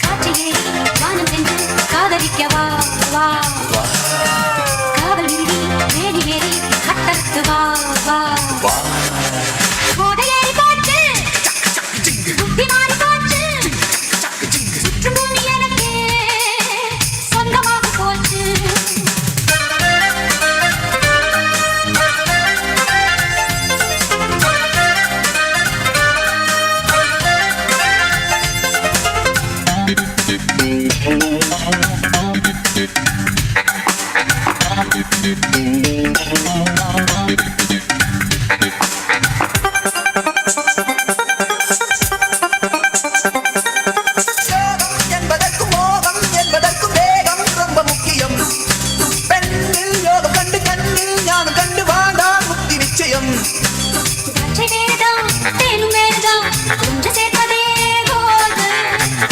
காற்றிலே வானம் சென்று காதலிக்க வா வா காதல் விருதி மேடி ஏறி கட்டத்து வா வா கோதையேறி போச்சு புத்தி மாறி போச்சு சுற்றும் பூமி எனக்கே சொந்தமாக போச்சு என்பதற்கும் மோகம் என்பதற்கும் வேகம் ரொம்ப முக்கியம் பெண்ணில் யோகம் கண்டு கண்ணில் ஞானம் கண்டு வாழ்ந்தால் முக்தி நிச்சயம் திராட்சை வேறுதான் தேனும் வேறுதான் ஒன்று சேர்ப்பதே கோதை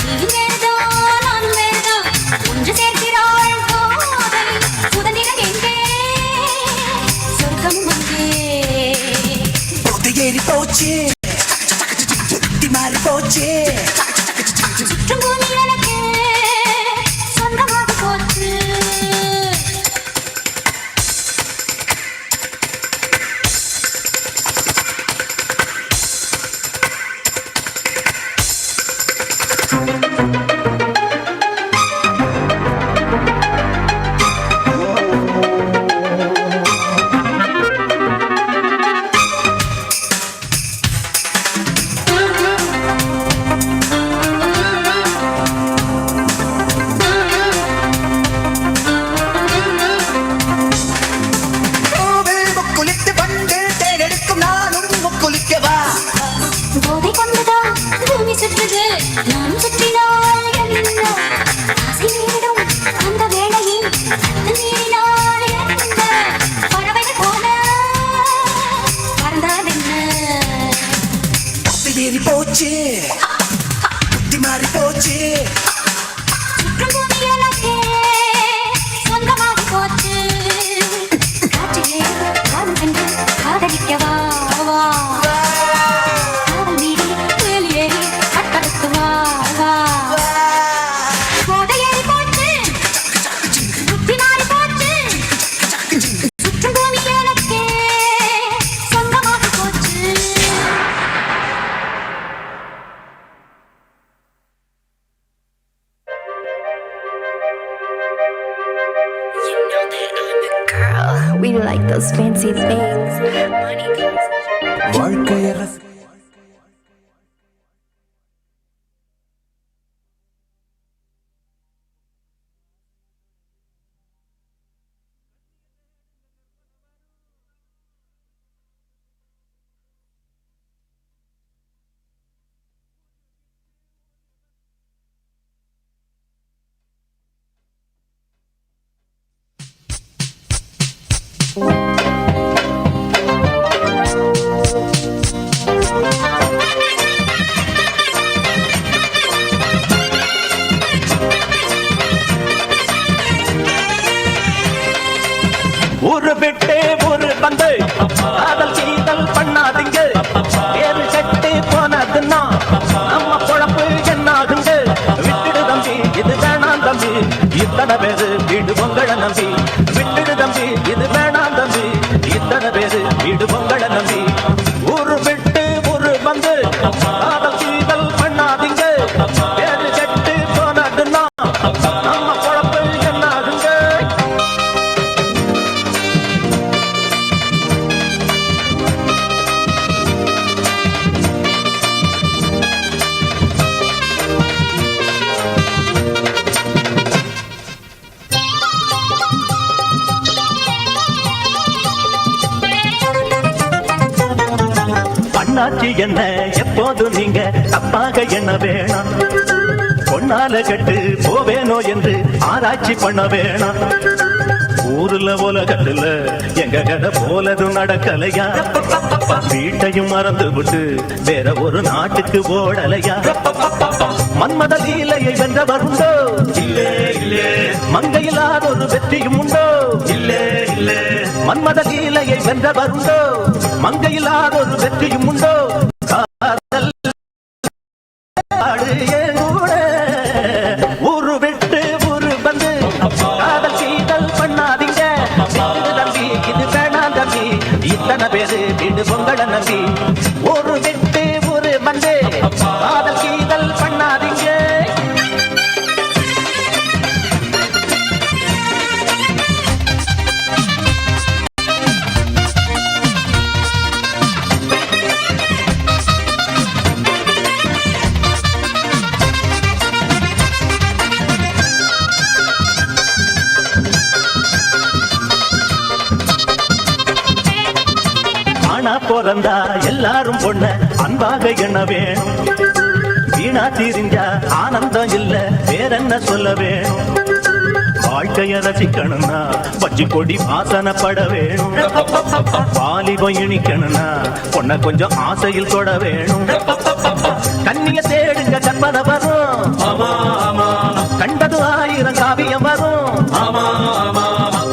நீயும் வேறுதான் நானும் வேறுதான் ஒன்று சேர்க்கிறாள் கோதை சுதந்திரம் எங்கே சொர்க்கம் அங்கே கோதையேறி போச்சு சுத்தி மாறி போச்சு சுற்றும் பூமி எனக்கே சொந்தமாக போச்சு We like those fancy things. Money comes. வாழ்க்கைய ரசி ஒரு விட்டு ஒரு பந்து காதல் கீதல் பண்ணாதீங்க வேறு கட்டு போனதுன்னா நம்ம குழப்பு என்னாகுங்க விட்டுடு தம்பி இது வேணாம் தம்பி இத்தனை பேரு வீடு பொங்கல நம்பி விட்டுடு தம்பி இது வேணாம் தம்பி இத்தனை பேரு வீடு பொங்கல நம்பி ஒரு விட்டு ஒரு பந்து காதல் கீதல் பண்ணாதீங்க வேறு கட்டு போனதுன்னா நம்ம குழப்பு என்னாகுங்க. அண்ணாச்சி என்ன எப்போது நீங்க தப்பாக என்ன வேணாம் பொன்னால கட்டு போவேனோ என்று ஆராய்ச்சி பண்ண வேணாம் ஊருல உலகத்துல எங்க கதை போலதும் நடக்கலையா வீட்டையும் மறந்து விட்டு வேற ஒரு நாட்டுக்கு ஓடலையா மன்மத லீலையை வென்றவர் உண்டோ இல்லே இல்லே மங்கையில்லாத ஒரு வெற்றியும் உண்டோ இல்லே இல்லே மன்மத லீலையை வென்றவர் உண்டோ மங்கையில்லாத ஒரு வெற்றியும் உண்டோ காதல் ஊரு விட்டு ஊரு வந்து காதல் கீதல் பண்ணாதீங்க தம்பி இது வேணாம் தம்பி இத்தனை பேரு வீடு பொங்கல நம்பி ஒரு விட்டு ஊரு வந்து காதல் கீதல் பண்ணாதீங்க. ஆனா பிறந்தா எல்லாரும் பொண்ண அன்பாக என்ன வேணும் வீணா தீரிஞ்சா ஆனந்தம் இல்ல வேற என்ன சொல்ல வேணும் வாழ்க்கைய ரசிக்கணும்னா பச்சை கொடி வாசனப்பட வேணும் வாலிபம் இனிக்கணும்னா பொண்ண கொஞ்சம் ஆசையில் தொட வேணும் கண்ணிய தேடுங்க கற்பனை வரும் கண்டது 1000 காவியம் வரும்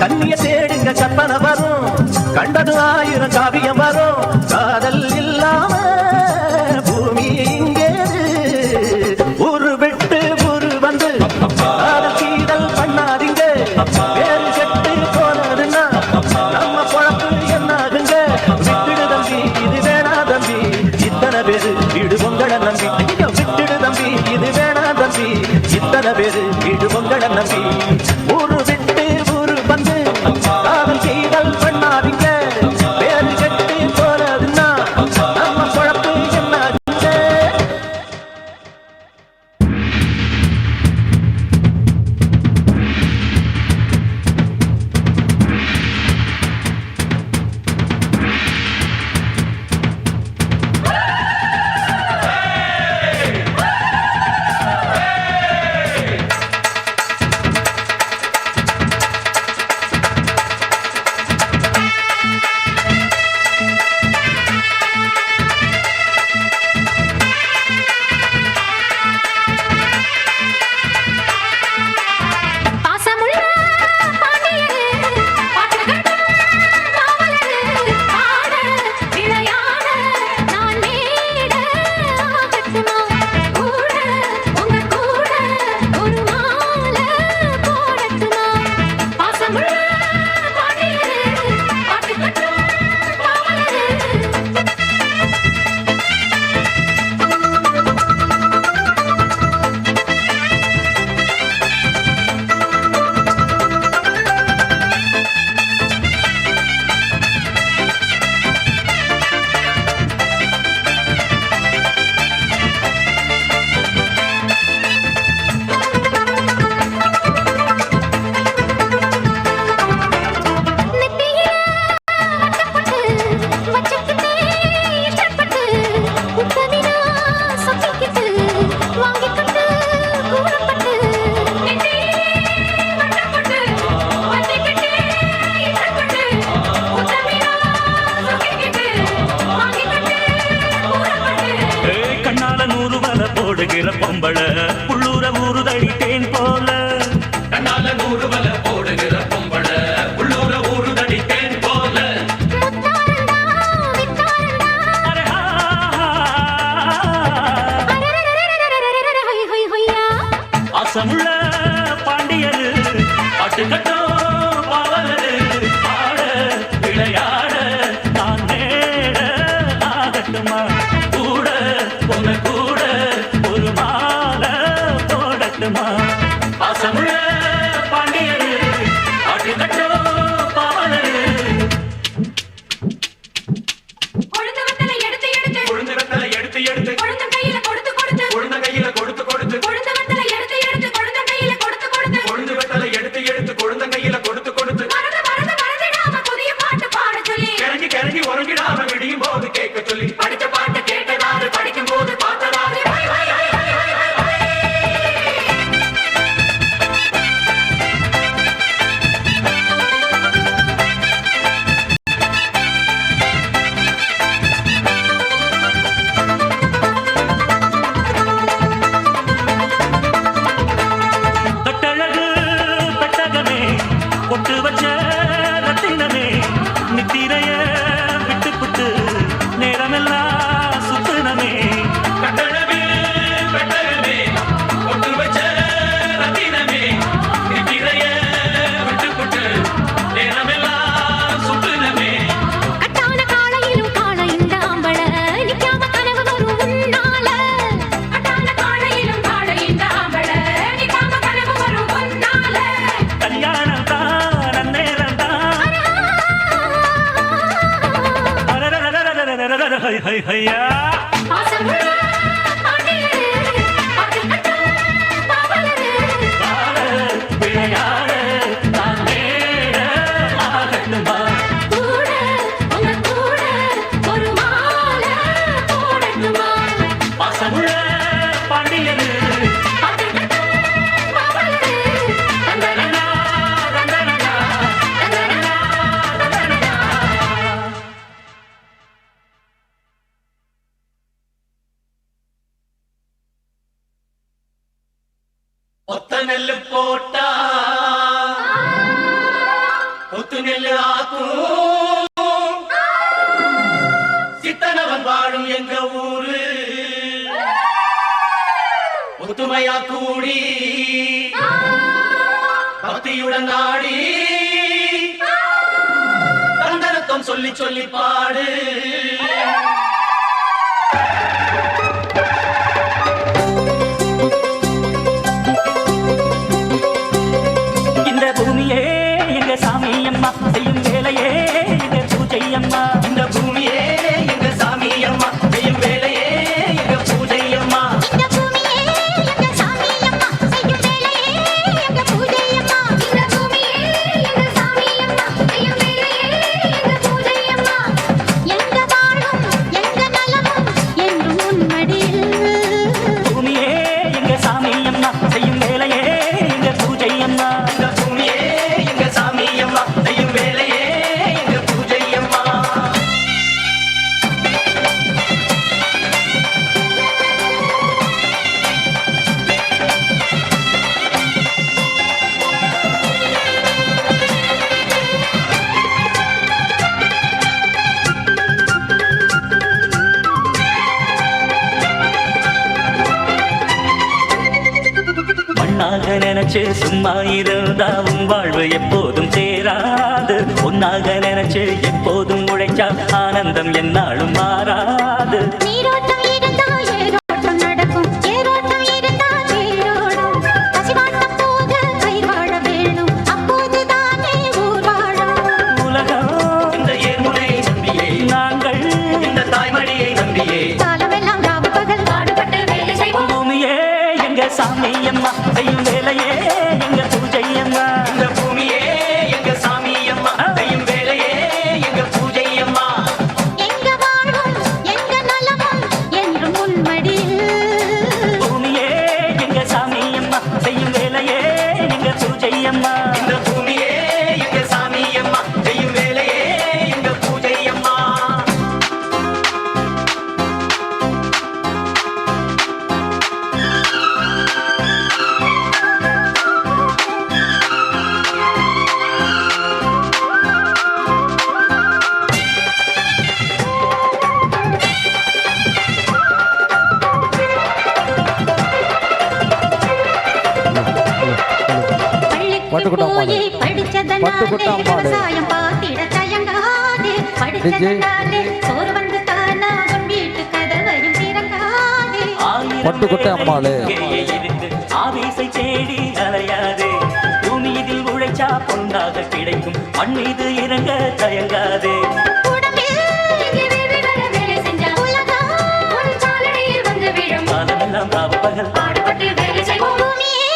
கண்ணிய தேடுங்க கற்பனை வரும் கண்டது 1000 காவியம் வரும் காதல் இல்லாம பூமி இங்கே ஒரு விட்டு ஒரு வந்து காதல் கீதல் பண்ணாதீங்க வேறு கெட்டு போனதுன்னா நம்ம பொழப்பு என்னாகுங்க விட்டுடு தம்பி இது வேணா தம்பி இத்தனை பேரு வீடு பொங்கல நம்பி விட்டுடு தம்பி இது வேணா தம்பி இத்தனை பேரு வீடு பொங்கல நம்பி ஒரு விட்டு ஒரு வந்து காதல் கீதல் பண்ணாதீங்க வேறு கெட்டு போனதுன்னா நம்ம பொழப்பு என்னாகுங்க. பாட்டு கட்டும் பாவலரு ஆட விளையாட நான் நேட ஆகட்டுமா கூட உங்க கூட ஒரு மாலை போடட்டுமா பாசமுள்ள பாண்டியரு பாட்டு கட்டும் பாவலரு கொழுந்து வெத்தலை எடுத்து எடுத்து உளுந்து வெத்தலை எடுத்து எடுத்து கொழுந்த கையில கொடுத்து கொடுத்து உளுந்த கையில கொடுத்து கொடுத்து கொழுந்த வெத்தலை எடுத்து எடுத்து கொழுந்த கையில கொடுத்து கொடுத்து உளுந்து வெத்தலை எடுத்து எடுத்து கொழுந்த கையில கொடுத்து கொடுத்து மறந்து மறந்து மறந்துடாம புதிய பாட்டு பாட சொல்லி கிறங்கி கிறங்கி உறங்கிடாம விடியும் போது கேட்க சொல்லி படிச்ச பாட்டு கேட்டதாரு படிக்கும் போது பார்த்ததாரு ஹை, ஹை, ஹை, ஹை, ஹை, ஹை, ஹை. கட்டழகு பெட்டகமே கொட்டு வச்ச ரத்தினமே நித்திரைய விட்டு புட்டு நேரமெல்லாம் சுத்தினமே கட்டழகு பெட்டகமே கொட்டு வச்ச ரத்தினமே நித்திரைய விட்டு புட்டு நேரமெல்லாம் சுத்தினமே கட்டான காளையிலும் காள இந்த ஆம்பள நிக்காம கனவு வரும் உன்னால கட்டான காளையிலும் காளை இந்த ஆம்பள நிக்காம கனவு வரும் பொன்னால கல்யாணம் தான் நன்னேரம் தான் ஹையா பாசமுள்ள பாண்டியரு பாட்டு கட்டும் பாவலரு விளையாட நான் நேர ஆகட்டுமா கூட உங்க கூட ஒரு மாலை போடட்டுமா பாசமுள்ள பாண்டியரு பாட்டு கட்டும் பாவலரு தந்தனனா தந்தனனா தந்தனனா தந்தனனா. ஒத்த நெல்லு போட்டா ஒத்து நெல்லு ஆக்கும் சித்தனவன் வாழும் எங்க ஊரு ஒத்துமையா கூடி பக்தியுடன் நாடி தந்தனத்தம் சொல்லி சொல்லி பாடு இந்த பூமியே எங்க சாமி அம்மா செய்யும் வேலையே எங்க பூஜை அம்மா இந்த பூமியே எங்க சாமி அம்மா செய்யும் வேலையே எங்க பூஜை அம்மா இந்த பூமியே எங்க சாமி அம்மா செய்யும் வேலையே எங்க பூஜை அம்மா இந்த பூமியே எங்க சாமி அம்மா செய்யும் வேலையே எங்க பூஜை அம்மா எங்க வாழும் எங்க நலமும் என்றும் உன்மடியில் பூமியே எங்க சாமி அம்மா செய்யும் வேலையே எங்க பூஜை அம்மா இந்த பூமியே எங்க சாமி அம்மா செய்யும் வேலையே எங்க பூஜை அம்மா மண்ணாக நினைச்சு சும்மா இருந்தா உன் வாழ்வு எப்போதும் சேராது ஒன்னாக நினைச்சு எப்போதும் உழைச்சா ஆனந்தம் என்னாலும் மாறாது நீரோட்டம் இருந்தா ஏரோட்டம் நடக்கும் ஏரோட்டம் இருந்தா தேரோடும் பசிவாட்டம் போக பயிர் வாழ வேணும் அப்போதுதானே ஊர் வாழும் உலகம் இந்த ஏழ்முனை நம்பியே நாங்கள் இந்த தாய்மடியை நம்பியே காலமெல்லாம் ராவு பகல் பாடுபட்டு வேலை செய்வோம் பூமியே எங்க சாமி அம்மா செய்யும் வேலையே எங்க பூஜை அம்மா இந்த பூமியே எங்க சாமி அம்மா செய்யும் வேலையே எங்க பூஜை அம்மா எங்க வாழும் எங்க நலமும் என்றும் உன்மடியில் பூமியே எங்க சாமி அம்மா செய்யும் வேலையே எங்க பூஜை அம்மா இந்த பூமியே எங்க சாமி அம்மா செய்யும் வேலையே எங்க பூஜை அம்மா பட்டுக்கிட்டோம் போய் படிச்சதனாலே விவசாயம் பார்த்திட தயங்காதே படிச்சதனாலே சோறு வந்து தானாகும் வீட்டு கதவையும் திறங்காதே பட்டுக்கோட்டை அம்மாளே ஆவேசை தேடி அலையாதே பூமியில் உழைச்சா பொன்னாக கிடைக்கும் மண் மீது இறங்க தயங்காதே உடம்பில் வேலை செஞ்சா உலகம் உன் சாலனையில் வந்து விழும் காலமெல்லாம் ராவு பகல் பாடுபட்டு வேலை செய்வோம் பூமியே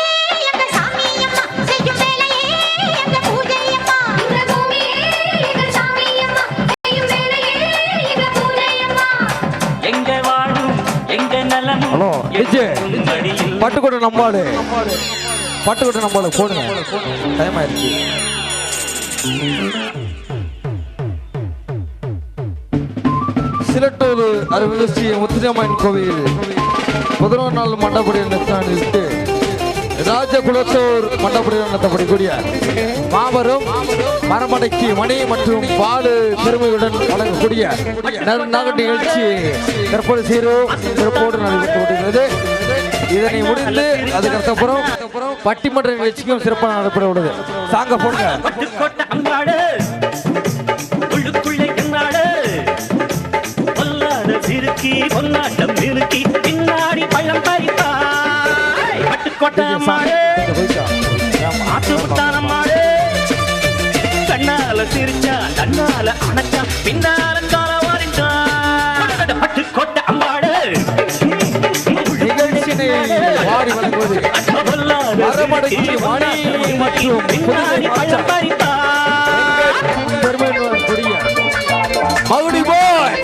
எங்க சாமி அம்மா செய்யும் வேலையே எங்க பூஜை அம்மா இந்த பூமியே எங்க சாமி அம்மா செய்யும் வேலையே எங்க பூஜை அம்மா எங்க வாழும் எங்க நலமும் ஹலோ விஜய் எங்கும் வழியில் பட்டுக்கோட்டை நம்மாடு பட்டுக்கோட்டை நம்மாடு போடுங்க டைம் ஆயிடுச்சு சிலட்டூர் அருள்மிகு ஸ்ரீ முத்துராமன் கோவில் 11 நாள் மண்டபடி நிறுத்திட்டு ராஜகுலத்தூர் மண்டபடி நடத்தப்படக்கூடிய மாபெரும் மரமடைக்கு மணி மற்றும் பாலு பெருமையுடன் வழங்கக்கூடிய நகர் நிகழ்ச்சி தற்போது சிறப்போடு நடைபெற்று கொண்டிருக்கிறது. இதனை முடிந்து அதுக்கப்புறம் பட்டிமன்ற நிகழ்ச்சிக்கும் சிறப்பாக நடைபெற உள்ளது. சாங்க போடுங்க. பட்டுக்கோட்டை அம்மாடு உள்ளுக்குள்ளே என்னாடு பொல்லாத சிறுக்கி பொன்னாட்டம் நிறுக்கி பின்னாடி பள்ளம் பறிப்பாய் பட்டுக்கோட்டை அம்மாடு ஆட்டு விட்டான் அம்மாடு கண்ணால சிரிச்சா கண்ணால அணைச்சா பின்னால கால வாரிட்டான் பட்டுக்கோட்டை அம்மாடு நிகழ்ச்சியை வாரி வழங்குவது மரமடைக்கு மணி மற்றும் பின்னாடி பள்ளம் பறிப்பாய் பெருமையுடன் கூடிய மகுடி போய்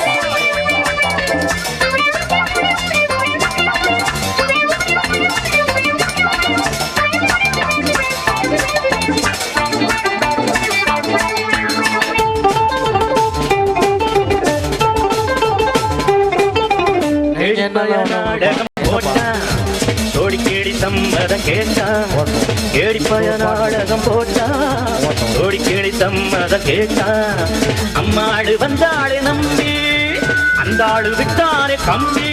நாடகம் போட்டான் சோடி கேடி சம்மதம் கேட்டான் கேடிப்பய நாடகம் போட்டான் சோடி கேடி சம்மதம் கேட்டான் அம்மாடு வந்தாளே நம்பி அந்த ஆளு விட்டானே கம்பி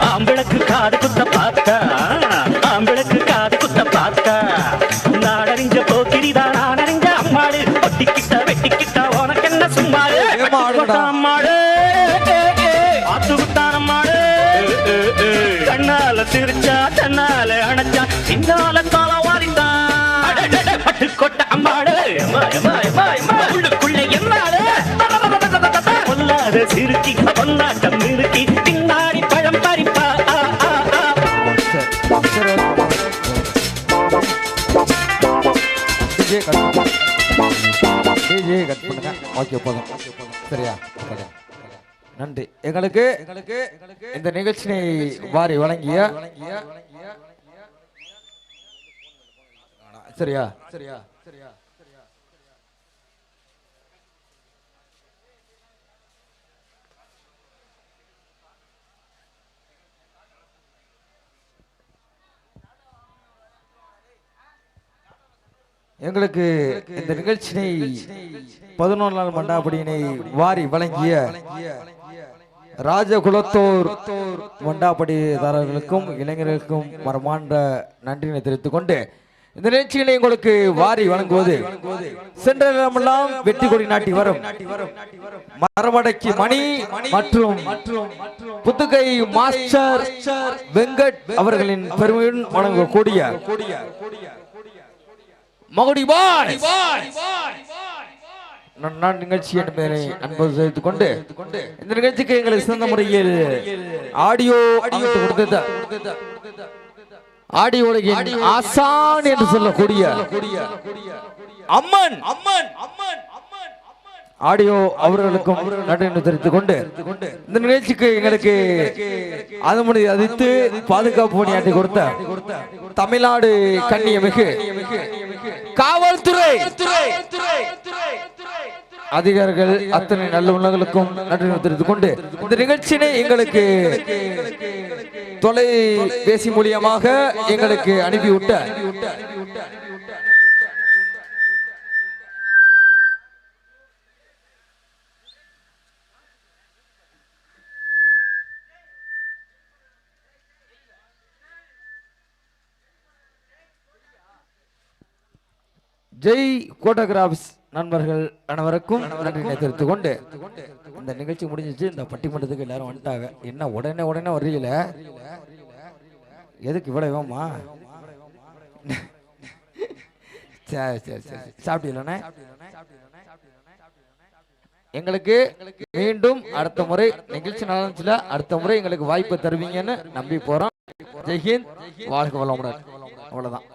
ஆம்பிளக்கு காது குத்த பார்த்தா ஆம்பிளக்கு காது குத்த பார்த்தா நாடறிஞ்ச போக்கிரிதான் நான் அறிஞ்ச அம்மாடு ஒட்டிக்கிட்ட வெட்டிக்கிட்ட உனக்கு என்ன சும்மாடு அம்மாடு ஆத்து விட்டான் அம்மாடு கண்ணால சிரிச்சா தன்னால அணைச்சா பின்னால கால வாரித்தான் பட்டுக்கோட்டை அம்மாடு உள்ளுக்குள்ளே என்னாடு பொல்லாத சிறுக்கி பொன்னாட்டம் நிறுக்கி பின்னாடி பழம் பறிப்பா ஓகே போதும் சரியா நன்றி. எங்களுக்கு இந்த நிகழ்ச்சியை வாரி வழங்கிய சரியா எங்களுக்கு இந்த நிகழ்ச்சியை 11 நாள் மண்டாபடியினை வாரி வழங்கிய ராஜகுலத்தோர் மண்டாபடிதாரர்களுக்கும் இளைஞர்களுக்கும் மரமாண்ட நன்றியினை தெரிவித்துக் கொண்டு இந்த நிகழ்ச்சிகளை உங்களுக்கு வாரி வழங்குவது சென்றெல்லாம் வெற்றி கொடி நாட்டி வரும் மரமடக்கி மணி மற்றும் புத்துக்கை மாஸ்டர் வெங்கட் அவர்களின் பெருமையுடன் வழங்கக்கூடிய மகுடி பாய் நான் நிகழ்ச்சி என்பதனை அன்போடு தெரிவித்துக் கொண்டு இந்த நிகழ்ச்சிக்கு எங்களுக்கு சிறந்த முறையில் ஆடியோ அமைத்து கொடுத்தது ஆடியோ உலகின் ஆசான் என்று சொல்லக்கூடிய அம்மன் ஆடியோ அவர்களுக்கும் நன்றி தெரிவித்துக் கொண்டு இந்த நிகழ்ச்சிக்கு எங்களுக்கு அனுமதி அளித்து பாதுகாப்பு பணியாற்றி கொடுத்த தமிழ்நாடு கண்ணியமிகு காவல்துறை அதிகாரிகள் அத்தனை நல்ல உள்ளங்களுக்கும் நன்றி தெரிவித்துக் கொண்டு இந்த நிகழ்ச்சியினை எங்களுக்கு தொலைபேசி மூலியமாக எங்களுக்கு அனுப்பிவிட்ட ஜெய் போட்டோகிராஃபிஸ் நண்பர்கள் அனைவருக்கும் நன்றினை தெரிவித்துக் கொண்டு இந்த நிகழ்ச்சி முடிஞ்சிச்சு. இந்த பட்டிமன்றத்துக்கு எல்லாரும் வந்துட்டாங்க. என்ன உடனே உடனே வர்றீங்கள? எதுக்கு இவ்வளவு வேமா? சரி சரி சரி சாப்பிட்டீங்களே. எங்களுக்கு மீண்டும் அடுத்த முறை நிகழ்ச்சி நடந்துச்சுல அடுத்த முறை எங்களுக்கு வாய்ப்பு தருவீங்கன்னு நம்பி போறோம். ஜெய்ஹிந்த், வாழ்க வளமுடன். அவ்வளவுதான்.